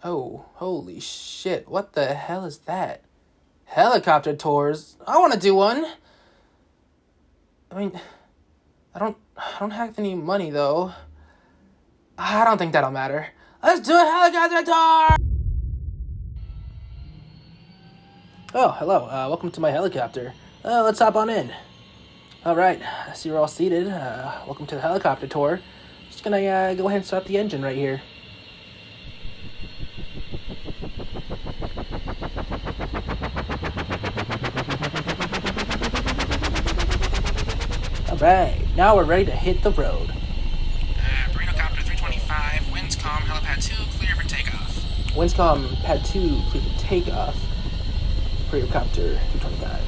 Oh, holy shit. What the hell is that? Helicopter tours? I want to do one. I mean, I don't have any money though. I don't think that'll matter. Let's do a helicopter tour! Oh, hello. Welcome to my helicopter. Let's hop on in. Alright, I see you're all seated. Welcome to the helicopter tour. Just gonna go ahead and start the engine right here. Alright, now we're ready to hit the road. Perrito Copter 325, winds calm, helipad 2, clear for takeoff. Winds calm, pad 2, clear for takeoff. Perrito Copter 325.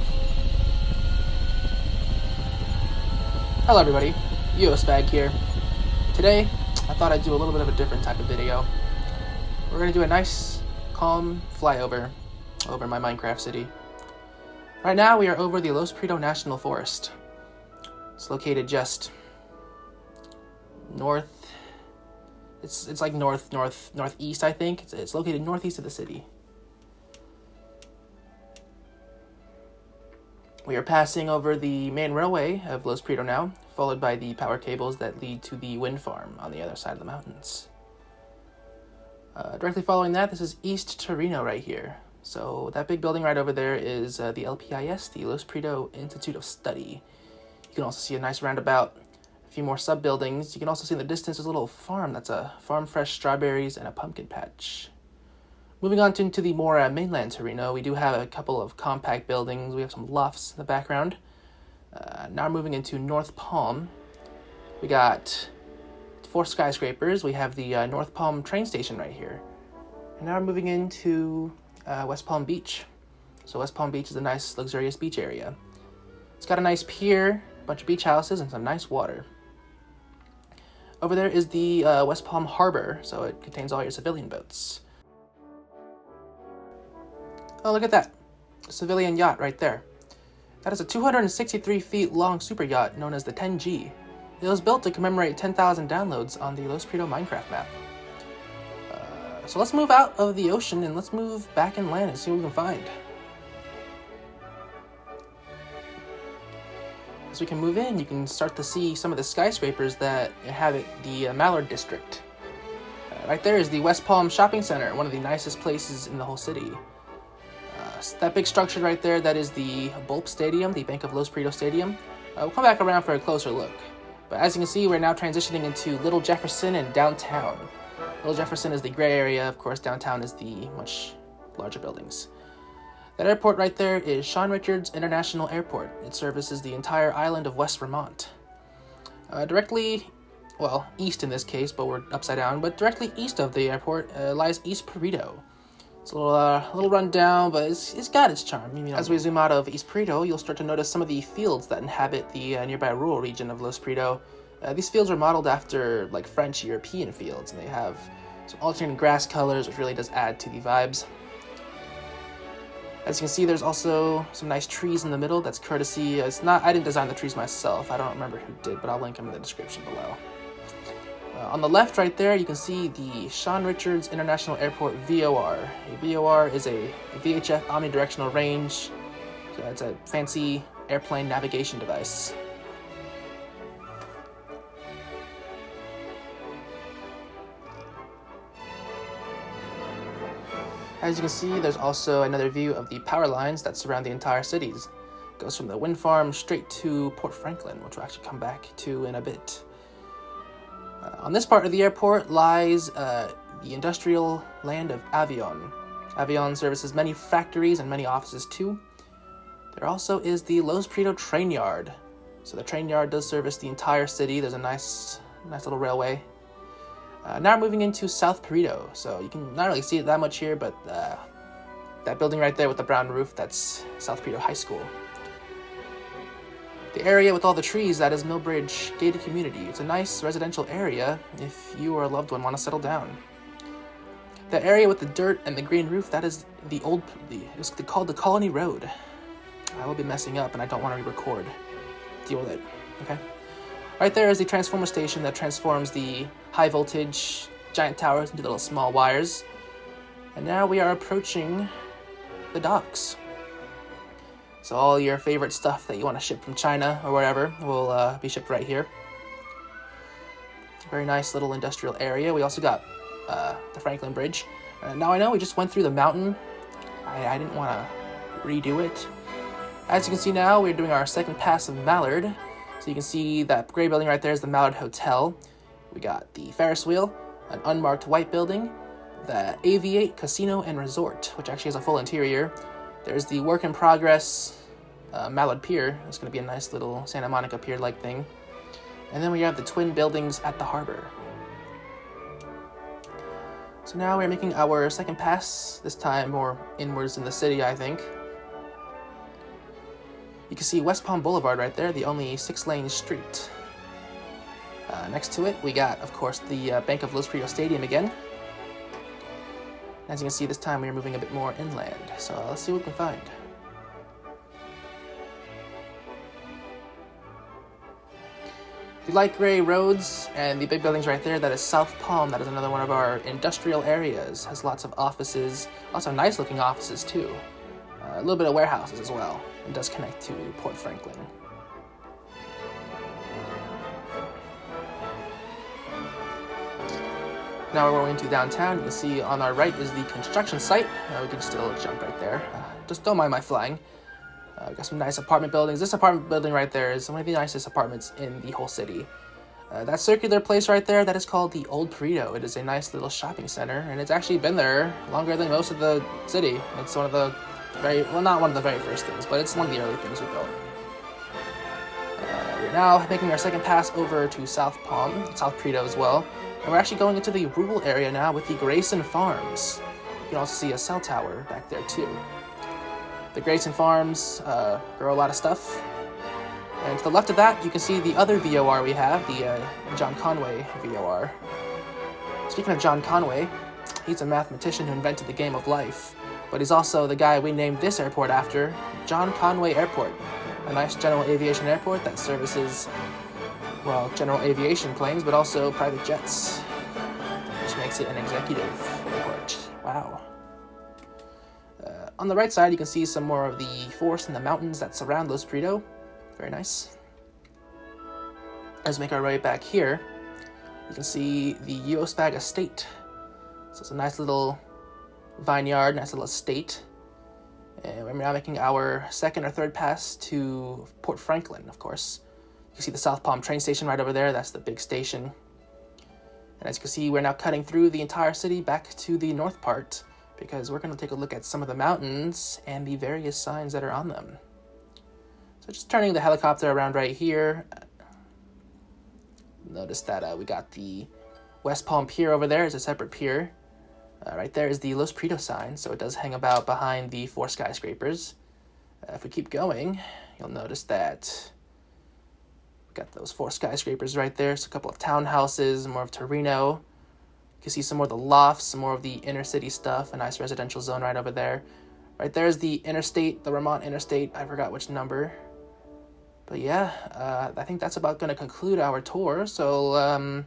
Hello everybody, Uospag here. Today, I thought I'd do a little bit of a different type of video. We're going to do a nice, calm flyover over my Minecraft city. Right now, we are over the Uospag National Forest. It's located just north. It's like northeast, I think. It's located northeast of the city. We are passing over the main railway of Uospag now, followed by the power cables that lead to the wind farm on the other side of the mountains. Directly following that, this is East Torino right here. So that big building right over there is the LPIS, the Uospag Institute of Study. You can also see a nice roundabout, a few more sub-buildings. You can also see in the distance there's a little farm that's a farm fresh strawberries and a pumpkin patch. Moving on into the more mainland Torino, we do have a couple of compact buildings. We have some lofts in the background. Now moving into North Palm. We got 4 skyscrapers. We have the North Palm train station right here. And now we're moving into West Palm Beach. So West Palm Beach is a nice, luxurious beach area. It's got a nice pier, a bunch of beach houses, and some nice water. Over there is the West Palm Harbor, so it contains all your civilian boats. Oh, look at that. A civilian yacht right there. That is a 263 feet long super yacht known as the 10G. It was built to commemorate 10,000 downloads on the Uospag Minecraft map. So let's move out of the ocean and let's move back inland and see what we can find. As we can move in, you can start to see some of the skyscrapers that inhabit the Mallard district. Right there is the West Palm Shopping Center, one of the nicest places in the whole city. That big structure right there, that is the Bulb Stadium, the Bank of Uospag Stadium. We'll come back around for a closer look. But as you can see, we're now transitioning into Little Jefferson and downtown. Little Jefferson is the gray area, of course, downtown is the much larger buildings. That airport right there is Sean Richards International Airport. It services the entire island of West Vermont. Directly, well, east in this case, but we're upside down, but directly east of the airport lies East Perrito. It's a little run down, but it's got its charm. You know, as we zoom out of East Perrito, you'll start to notice some of the fields that inhabit the nearby rural region of Uospag. These fields are modeled after like French European fields, and they have some alternating grass colors, which really does add to the vibes. As you can see, there's also some nice trees in the middle. That's courtesy. I didn't design the trees myself. I don't remember who did, but I'll link them in the description below. On the left right there, you can see the Sean Richards International Airport VOR. A VOR is a VHF omnidirectional range. So it's a fancy airplane navigation device. As you can see, there's also another view of the power lines that surround the entire cities. It goes from the wind farm straight to Port Franklin, which we'll actually come back to in a bit. On this part of the airport lies the industrial land of Avion. Avion services many factories and many offices too. There also is the Uospag train yard. So the train yard does service the entire city. There's a nice little railway. Now we're moving into South Perrito. So you can not really see it that much here, but that building right there with the brown roof, that's South Perrito High School. The area with all the trees, that is Millbridge Gated Community. It's a nice residential area if you or a loved one want to settle down. The area with the dirt and the green roof, that is it's called the Colony Road. I will be messing up and I don't want to re-record. Deal with it, okay? Right there is the transformer station that transforms the high voltage giant towers into little small wires. And now we are approaching the docks. So all your favorite stuff that you want to ship from China or wherever will be shipped right here. Very nice little industrial area. We also got the Franklin Bridge. Now I know we just went through the mountain. I didn't want to redo it. As you can see now, we're doing our second pass of Mallard. So you can see that gray building right there is the Mallard Hotel. We got the Ferris wheel, an unmarked white building, the Aviate Casino and Resort, which actually has a full interior. There's the work in progress Mallard Pier. It's going to be a nice little Santa Monica Pier-like thing. And then we have the twin buildings at the harbor. So now we're making our second pass, this time more inwards in the city, I think. You can see West Palm Boulevard right there, the only 6-lane street. Next to it, we got, of course, the Bank of Los Perrito Stadium again. As you can see, this time we are moving a bit more inland, so let's see what we can find. The light gray roads and the big buildings right there, that is South Palm. That is another one of our industrial areas. Has lots of offices, also nice looking offices too. A little bit of warehouses as well. It does connect to Port Franklin. Now we're going into downtown. You can see on our right is the construction site. We can still jump right there. Just don't mind my flying. Got some nice apartment buildings. This apartment building right there is one of the nicest apartments in the whole city. That circular place right there, that is called the Old Perrito. It is a nice little shopping center, and it's actually been there longer than most of the city. It's one of the not one of the very first things, but it's one of the early things we built. We're now making our second pass over to South Palm, South Perrito as well. And we're actually going into the rural area now with the Grayson Farms. You can also see a cell tower back there too. The Grayson Farms grow a lot of stuff. And to the left of that, you can see the other VOR we have, the John Conway VOR. Speaking of John Conway, he's a mathematician who invented the game of life. But he's also the guy we named this airport after, John Conway Airport. A nice general aviation airport that services, well, general aviation planes, but also private jets, which makes it an executive airport. Wow. On the right side, you can see some more of the forest and the mountains that surround Los Perrito. Very nice. As we make our way back here, you can see the Uospag estate. So it's a nice little vineyard, nice little estate. And we're now making our second or third pass to Port Franklin, of course. You can see the South Palm train station right over there. That's the big station. And as you can see, we're now cutting through the entire city back to the north part, because we're going to take a look at some of the mountains and the various signs that are on them. So just turning the helicopter around right here. Notice that we got the West Palm Pier over there as a separate pier. Right there is the Los Perrito sign, so it does hang about behind the 4 skyscrapers. If we keep going, you'll notice that we've got those 4 skyscrapers right there. So a couple of townhouses, more of Torino. You can see some more of the lofts, some more of the inner city stuff, a nice residential zone right over there. Right there is the interstate, the Vermont interstate. I forgot which number. But yeah, I think that's about going to conclude our tour. So,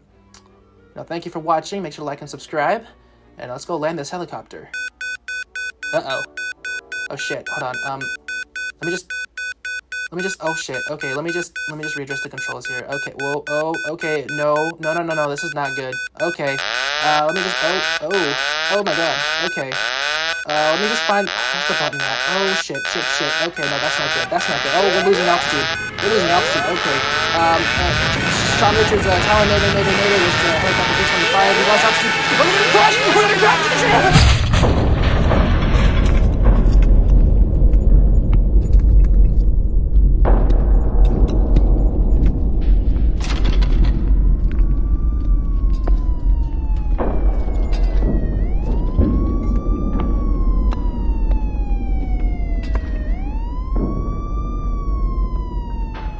thank you for watching. Make sure to like and subscribe. And let's go land this helicopter. Uh-oh. Oh shit, hold on. Let me just, oh shit, okay, let me just readjust the controls here. Okay, whoa, oh, okay, no, this is not good. Okay, let me just, oh my god, okay. Let me just find, what's the button at? Oh shit, okay, no, that's not good, Oh, we're losing altitude, okay. Sean Richards, Tower Mayday, this is helicopter 625, we lost altitude, we're gonna crash!